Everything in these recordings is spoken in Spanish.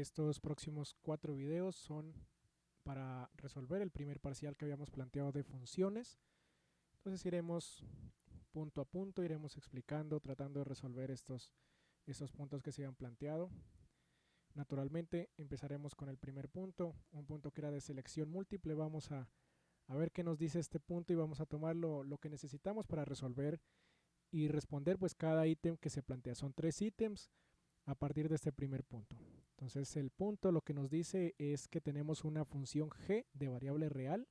Estos próximos 4 videos son para resolver el primer parcial que habíamos planteado de funciones. Entonces iremos punto a punto, iremos explicando, tratando de resolver estos puntos que se habían planteado. Naturalmente empezaremos con el primer punto, un punto que era de selección múltiple. Vamos a ver qué nos dice este punto y vamos a tomar lo que necesitamos para resolver y responder pues cada ítem que se plantea. Son 3 ítems a partir de este primer punto. Entonces el punto lo que nos dice es que tenemos una función g de variable real.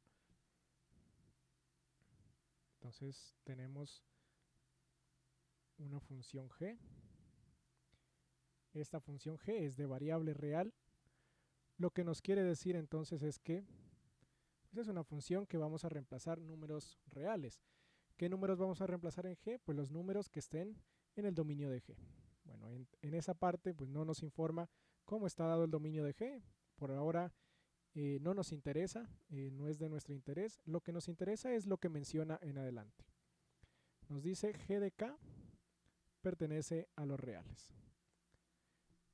Entonces tenemos una función g. Esta función g es de variable real. Lo que nos quiere decir entonces es que pues es una función que vamos a reemplazar números reales. ¿Qué números vamos a reemplazar en g? Pues los números que estén en el dominio de g. Bueno, en esa parte pues no nos informa cómo está dado el dominio de g. Por ahora no nos interesa, no es de nuestro interés. Lo que nos interesa es lo que menciona en adelante. Nos dice g de k pertenece a los reales.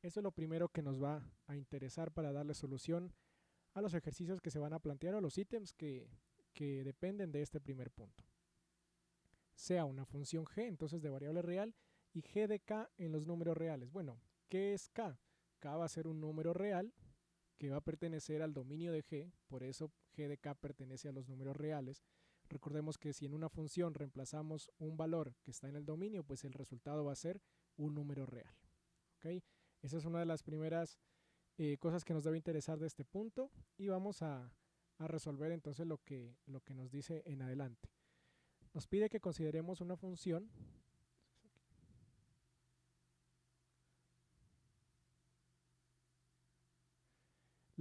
Eso es lo primero que nos va a interesar para darle solución a los ejercicios que se van a plantear o a los ítems que dependen de este primer punto. Sea una función g, entonces de variable real, y g de k en los números reales. Bueno, ¿qué es k? K va a ser un número real que va a pertenecer al dominio de g, por eso g de k pertenece a los números reales. Recordemos que si en una función reemplazamos un valor que está en el dominio, pues el resultado va a ser un número real. ¿Okay? Esa es una de las primeras cosas que nos debe interesar de este punto y vamos a resolver entonces lo que nos dice en adelante. Nos pide que consideremos una función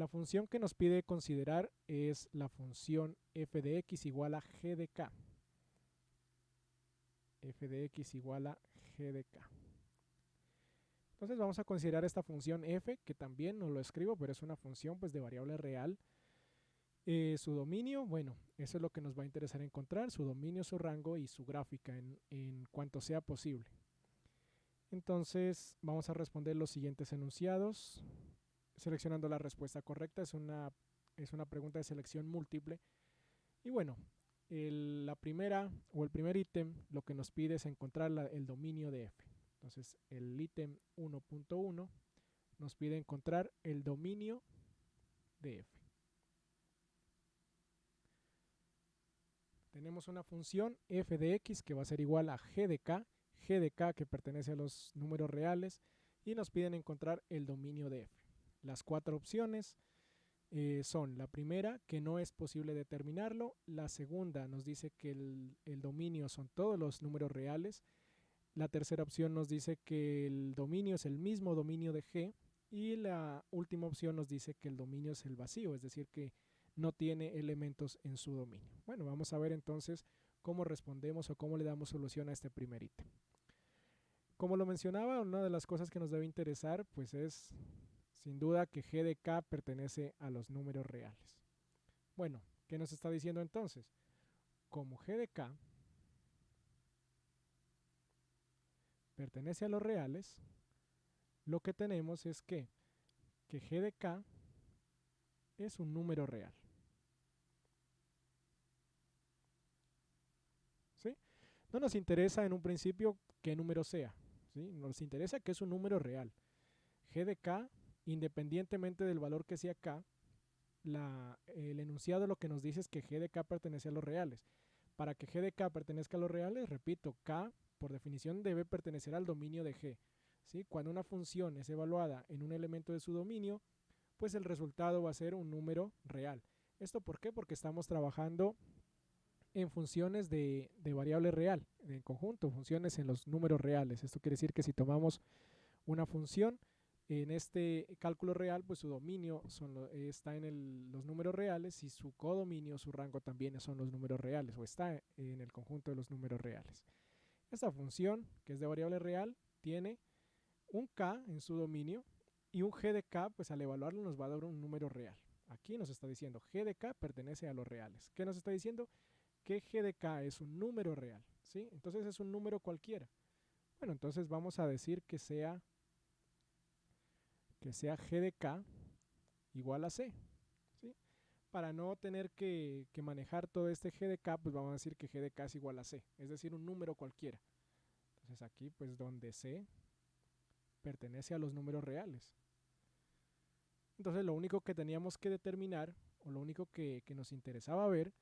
La función que nos pide considerar es la función f de x igual a g de k. F de x igual a g de k. Entonces vamos a considerar esta función f, que también no lo escribo, pero es una función pues de variable real. Su dominio, bueno, eso es lo que nos va a interesar encontrar, su dominio, su rango y su gráfica en cuanto sea posible. Entonces vamos a responder los siguientes enunciados, seleccionando la respuesta correcta. Es una pregunta de selección múltiple. Y bueno, la primera o el primer ítem lo que nos pide es encontrar el dominio de f. Entonces el ítem 1.1 nos pide encontrar el dominio de f. Tenemos una función f de x que va a ser igual a g de k que pertenece a los números reales, y nos piden encontrar el dominio de f. Las 4 opciones son la primera, que no es posible determinarlo; la segunda nos dice que el dominio son todos los números reales; la tercera opción nos dice que el dominio es el mismo dominio de g; y la última opción nos dice que el dominio es el vacío, es decir, que no tiene elementos en su dominio. Bueno, vamos a ver entonces cómo respondemos o cómo le damos solución a este primer ítem. Como lo mencionaba, una de las cosas que nos debe interesar pues es sin duda que g de k pertenece a los números reales. Bueno, ¿qué nos está diciendo entonces? Como g de k pertenece a los reales, lo que tenemos es que g de k es un número real. ¿Sí? No nos interesa en un principio qué número sea, ¿sí? Nos interesa que es un número real. G de k, independientemente del valor que sea k, el enunciado lo que nos dice es que g de k pertenece a los reales. Para que g de k pertenezca a los reales, repito, k por definición debe pertenecer al dominio de g. ¿Sí? Cuando una función es evaluada en un elemento de su dominio, pues el resultado va a ser un número real. ¿Esto por qué? Porque estamos trabajando en funciones de variable real, en conjunto, funciones en los números reales. Esto quiere decir que si tomamos una función en este cálculo real, pues su dominio está en los números reales, y su codominio, su rango también son los números reales, o está en el conjunto de los números reales. Esta función, que es de variable real, tiene un k en su dominio y un g de k, pues al evaluarlo nos va a dar un número real. Aquí nos está diciendo g de k pertenece a los reales. ¿Qué nos está diciendo? Que g de k es un número real, ¿sí? Entonces es un número cualquiera. Bueno, entonces vamos a decir que sea que sea g de k igual a c, ¿sí? Para no tener que manejar todo este g de k, pues vamos a decir que g de k es igual a c, es decir, un número cualquiera. Entonces aquí, pues donde c pertenece a los números reales. Entonces lo único que teníamos que determinar, o lo único que nos interesaba ver,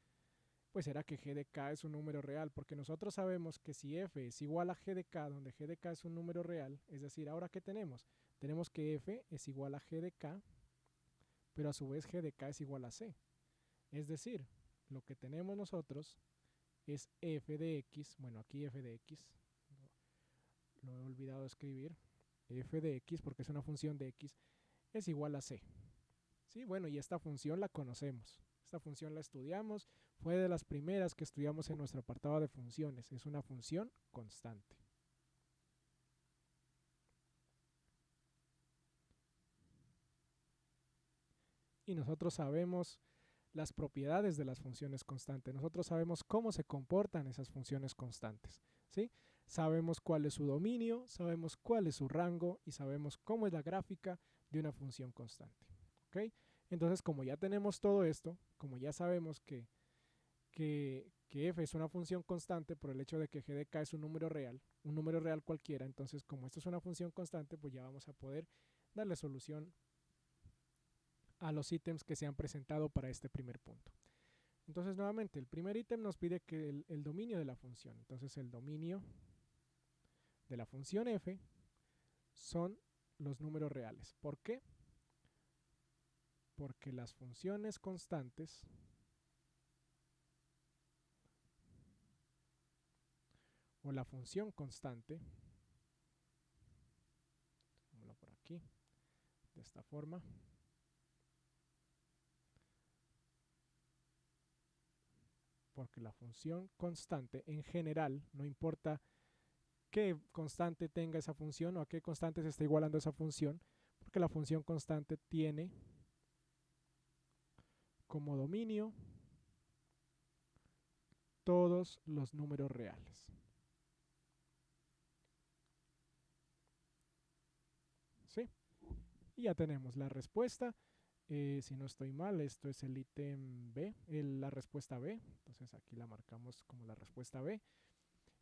pues era que g de k es un número real, porque nosotros sabemos que si f es igual a g de k, donde g de k es un número real, es decir, ahora ¿qué tenemos? Tenemos que f es igual a g de k, pero a su vez g de k es igual a c. Es decir, lo que tenemos nosotros es f de x, bueno, aquí f de x, lo he olvidado escribir, f de x, porque es una función de x, es igual a c. ¿Sí? Bueno, y esta función la conocemos. Esta función la estudiamos, fue de las primeras que estudiamos en nuestro apartado de funciones. Es una función constante. Y nosotros sabemos las propiedades de las funciones constantes. Nosotros sabemos cómo se comportan esas funciones constantes, ¿sí? Sabemos cuál es su dominio, sabemos cuál es su rango y sabemos cómo es la gráfica de una función constante, ¿ok? Entonces, como ya tenemos todo esto, como ya sabemos que f es una función constante por el hecho de que g de k es un número real cualquiera, entonces como esto es una función constante, pues ya vamos a poder darle solución a los ítems que se han presentado para este primer punto. Entonces nuevamente el primer ítem nos pide que el dominio de la función, entonces el dominio de la función f son los números reales. ¿Por qué? Porque las funciones constantes o la función constante, por aquí, de esta forma, porque la función constante en general, no importa qué constante tenga esa función o a qué constante se está igualando esa función, porque la función constante tiene como dominio todos los números reales. ¿Sí? Y ya tenemos la respuesta. Si no estoy mal, esto es el ítem B, la respuesta B. Entonces aquí la marcamos como la respuesta B.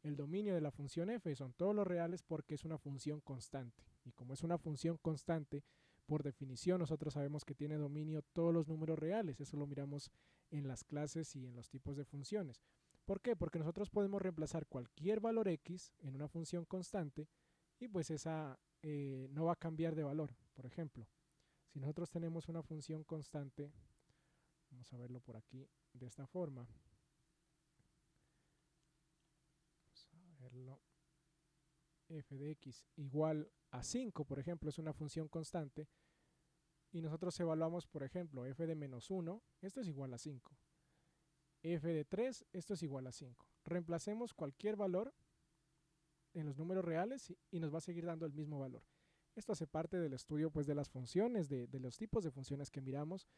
El dominio de la función f son todos los reales porque es una función constante. Y como es una función constante, por definición nosotros sabemos que tiene dominio todos los números reales. Eso lo miramos en las clases y en los tipos de funciones. ¿Por qué? Porque nosotros podemos reemplazar cualquier valor x en una función constante y pues esa no va a cambiar de valor. Por ejemplo, si nosotros tenemos una función constante, vamos a verlo por aquí de esta forma. Vamos a verlo. F de x igual a 5, por ejemplo, es una función constante. Y nosotros evaluamos, por ejemplo, f de menos 1, esto es igual a 5. F de 3, esto es igual a 5. Reemplacemos cualquier valor en los números reales y nos va a seguir dando el mismo valor. Esto hace parte del estudio pues, de las funciones, de los tipos de funciones que miramos,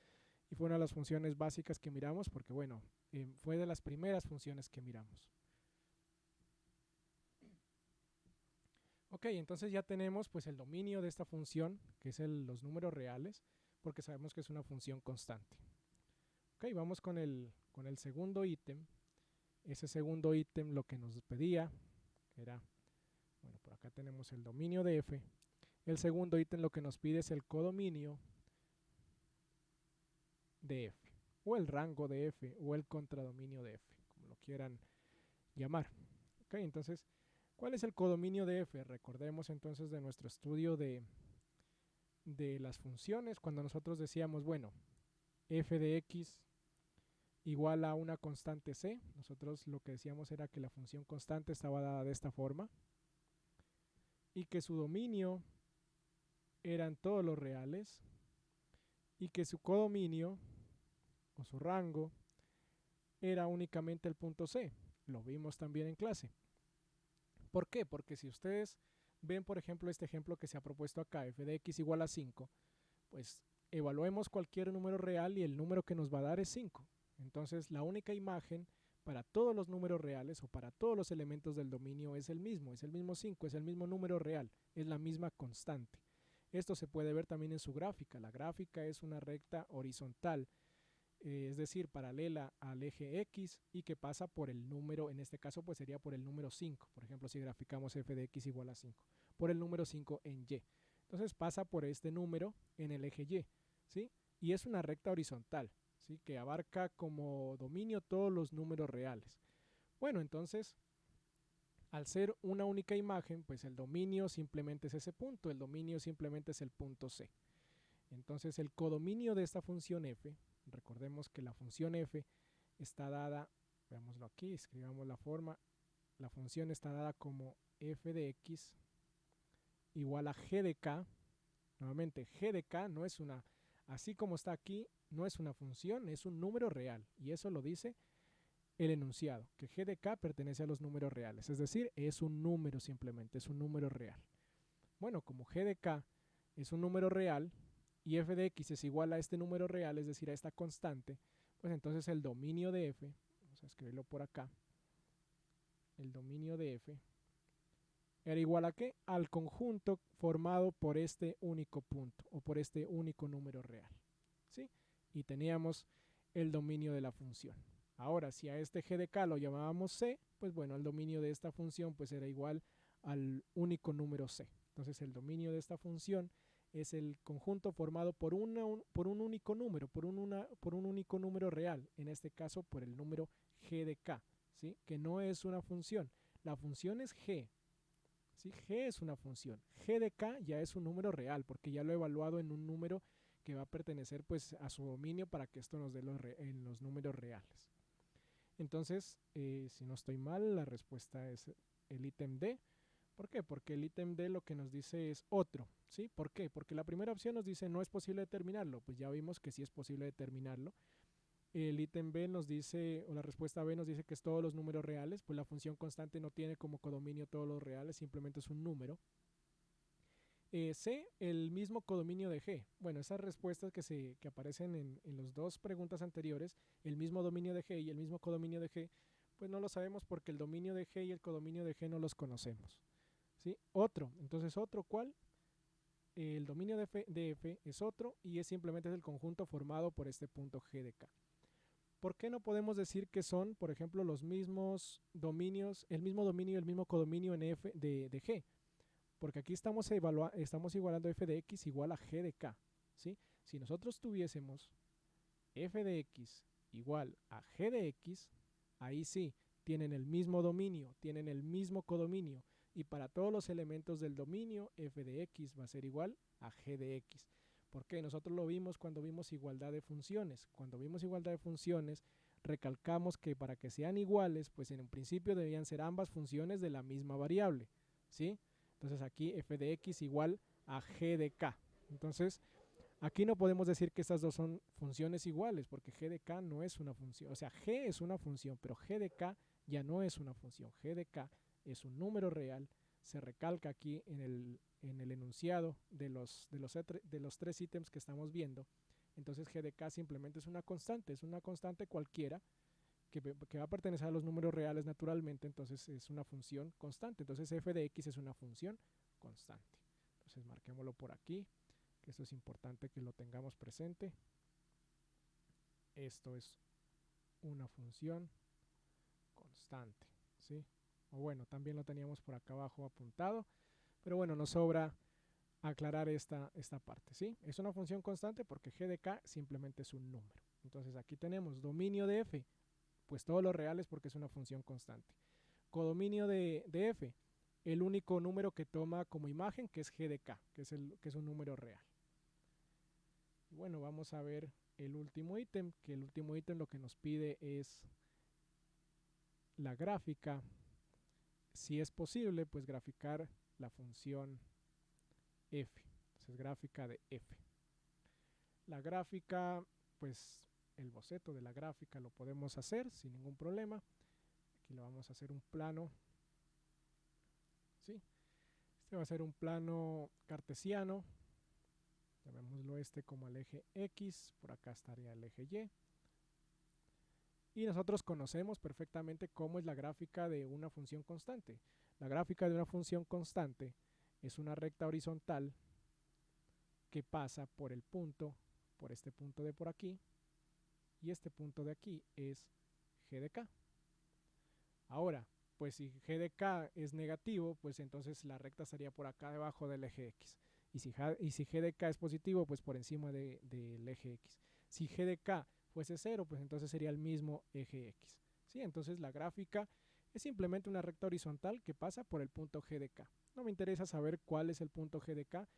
y fue una de las funciones básicas que miramos porque, bueno, fue de las primeras funciones que miramos. Ok, entonces ya tenemos pues el dominio de esta función, que es los números reales, porque sabemos que es una función constante. Ok, vamos con el segundo ítem. Ese segundo ítem lo que nos pedía era, bueno, por acá tenemos el dominio de f. El segundo ítem lo que nos pide es el codominio de f, o el rango de f, o el contradominio de f, como lo quieran llamar. Ok, entonces, ¿cuál es el codominio de f? Recordemos entonces de nuestro estudio de las funciones, cuando nosotros decíamos, bueno, f de x igual a una constante c, nosotros lo que decíamos era que la función constante estaba dada de esta forma y que su dominio eran todos los reales y que su codominio o su rango era únicamente el punto c. Lo vimos también en clase. ¿Por qué? Porque si ustedes ven, por ejemplo, este ejemplo que se ha propuesto acá, f de x igual a 5, pues evaluemos cualquier número real y el número que nos va a dar es 5. Entonces la única imagen para todos los números reales o para todos los elementos del dominio es el mismo 5, es el mismo número real, es la misma constante. Esto se puede ver también en su gráfica. La gráfica es una recta horizontal, es decir, paralela al eje X y que pasa por el número, en este caso pues sería por el número 5, por ejemplo si graficamos f de x igual a 5, por el número 5 en Y. Entonces pasa por este número en el eje Y, ¿sí? Y es una recta horizontal, ¿sí? Que abarca como dominio todos los números reales. Bueno, entonces, al ser una única imagen, pues el dominio simplemente es ese punto, el dominio simplemente es el punto C. Entonces el codominio de esta función f, recordemos que la función f está dada, veámoslo aquí, escribamos la forma, la función está dada como f de x igual a g de k. Nuevamente, g de k no es una, así como está aquí, no es una función, es un número real. Y eso lo dice el enunciado, que g de k pertenece a los números reales. Es decir, es un número simplemente, es un número real. Bueno, como g de k es un número real y f de x es igual a este número real, es decir, a esta constante, pues entonces el dominio de f, vamos a escribirlo por acá, el dominio de f era igual a ¿qué? Al conjunto formado por este único punto o por este único número real, ¿sí? Y teníamos el dominio de la función. Ahora, si a este g de k lo llamábamos c, pues bueno, el dominio de esta función pues era igual al único número c. Entonces el dominio de esta función es el conjunto formado por un único número, por un único número real, en este caso por el número g de k, ¿sí? Que no es una función. La función es g, ¿sí? G es una función. G de k ya es un número real porque ya lo he evaluado en un número que va a pertenecer pues a su dominio para que esto nos dé en los números reales. Entonces, si no estoy mal, la respuesta es el ítem D. ¿Por qué? Porque el ítem D lo que nos dice es otro, ¿sí? ¿Por qué? Porque la primera opción nos dice no es posible determinarlo. Pues ya vimos que sí es posible determinarlo. El ítem B nos dice, o la respuesta B nos dice que es todos los números reales, pues la función constante no tiene como codominio todos los reales, simplemente es un número. C, el mismo codominio de G. Bueno, esas respuestas que aparecen en las dos preguntas anteriores, el mismo dominio de G y el mismo codominio de G, pues no lo sabemos porque el dominio de G y el codominio de G no los conocemos, ¿sí? Otro, entonces otro, ¿cuál? El dominio de F es otro y es simplemente el conjunto formado por este punto G de K. ¿Por qué no podemos decir que son, por ejemplo, los mismos dominios, el mismo dominio y el mismo codominio en F de G? Porque aquí estamos igualando f de x igual a g de k, ¿sí? Si nosotros tuviésemos f de x igual a g de x, ahí sí, tienen el mismo dominio, tienen el mismo codominio, y para todos los elementos del dominio, f de x va a ser igual a g de x. ¿Por qué? Nosotros lo vimos cuando vimos igualdad de funciones. Cuando vimos igualdad de funciones, recalcamos que para que sean iguales, pues en un principio debían ser ambas funciones de la misma variable, ¿sí? Entonces aquí f de x igual a g de k. Entonces aquí no podemos decir que estas dos son funciones iguales porque g de k no es una función. O sea, g es una función, pero g de k ya no es una función. G de k es un número real. Se recalca aquí en el enunciado de los tres ítems que estamos viendo. Entonces g de k simplemente es una constante cualquiera que va a pertenecer a los números reales naturalmente, entonces es una función constante. Entonces f de x es una función constante. Entonces marquémoslo por aquí, que esto es importante que lo tengamos presente. Esto es una función constante, ¿sí? O bueno, también lo teníamos por acá abajo apuntado, pero bueno, nos sobra aclarar esta parte, ¿sí? Es una función constante porque g de k simplemente es un número. Entonces aquí tenemos dominio de f, pues todos los reales porque es una función constante. Codominio de f, el único número que toma como imagen, que es g de k, que es un número real. Y bueno, vamos a ver el último ítem, que el último ítem lo que nos pide es la gráfica. Si es posible, pues graficar la función f. Entonces, gráfica de f. La gráfica, pues el boceto de la gráfica lo podemos hacer sin ningún problema. Aquí le vamos a hacer un plano, ¿sí? Este va a ser un plano cartesiano. Llamémoslo este como el eje X, por acá estaría el eje Y. Y nosotros conocemos perfectamente cómo es la gráfica de una función constante. La gráfica de una función constante es una recta horizontal que pasa por el punto, por este punto de por aquí, y este punto de aquí es g de k. Ahora, pues si g de k es negativo, pues entonces la recta estaría por acá debajo del eje x. Y si g de k es positivo, pues por encima del eje x. Si g de k fuese 0, pues entonces sería el mismo eje x. ¿Sí? Entonces la gráfica es simplemente una recta horizontal que pasa por el punto g de k. No me interesa saber cuál es el punto g de k,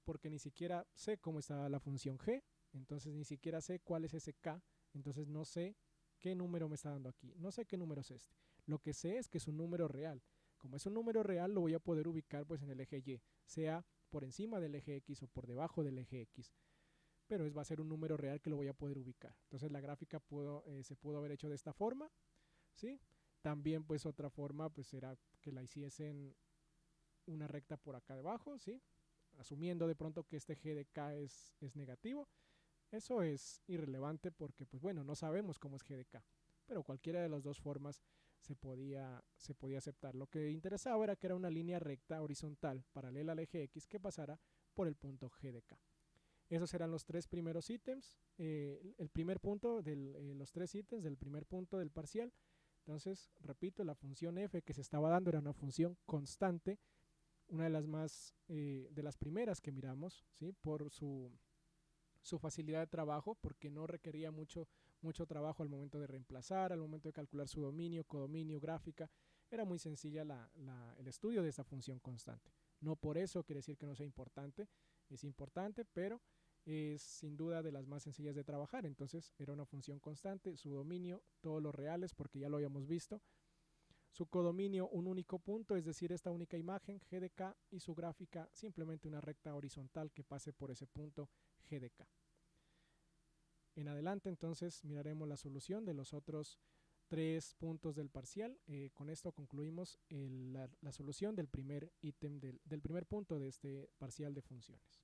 porque ni siquiera sé cómo está la función g, entonces ni siquiera sé cuál es ese k, entonces no sé qué número me está dando aquí, no sé qué número es este. Lo que sé es que es un número real. Como es un número real, lo voy a poder ubicar pues en el eje Y, sea por encima del eje X o por debajo del eje X. Pero va a ser un número real que lo voy a poder ubicar. Entonces la gráfica se pudo haber hecho de esta forma, ¿sí? También pues otra forma pues era que la hiciesen una recta por acá debajo, ¿sí? Asumiendo de pronto que este g de k es negativo. Eso es irrelevante porque, pues bueno, no sabemos cómo es g de k, pero cualquiera de las dos formas se podía aceptar. Lo que interesaba era que era una línea recta horizontal paralela al eje x que pasara por el punto g de k. Esos eran los tres primeros ítems, el primer punto de los tres ítems del primer punto del parcial. Entonces, repito, la función f que se estaba dando era una función constante, una de las primeras que miramos, ¿sí? Por su facilidad de trabajo, porque no requería mucho trabajo al momento de reemplazar, al momento de calcular su dominio, codominio, gráfica. Era muy sencilla el estudio de esta función constante. No por eso quiere decir que no sea importante, es importante, pero es sin duda de las más sencillas de trabajar. Entonces era una función constante, su dominio, todos los reales, porque ya lo habíamos visto. Su codominio, un único punto, es decir, esta única imagen, g de k, y su gráfica, simplemente una recta horizontal que pase por ese punto g de k. En adelante, entonces, miraremos la solución de los otros tres puntos del parcial. Con esto concluimos la solución del primer ítem, del primer punto de este parcial de funciones.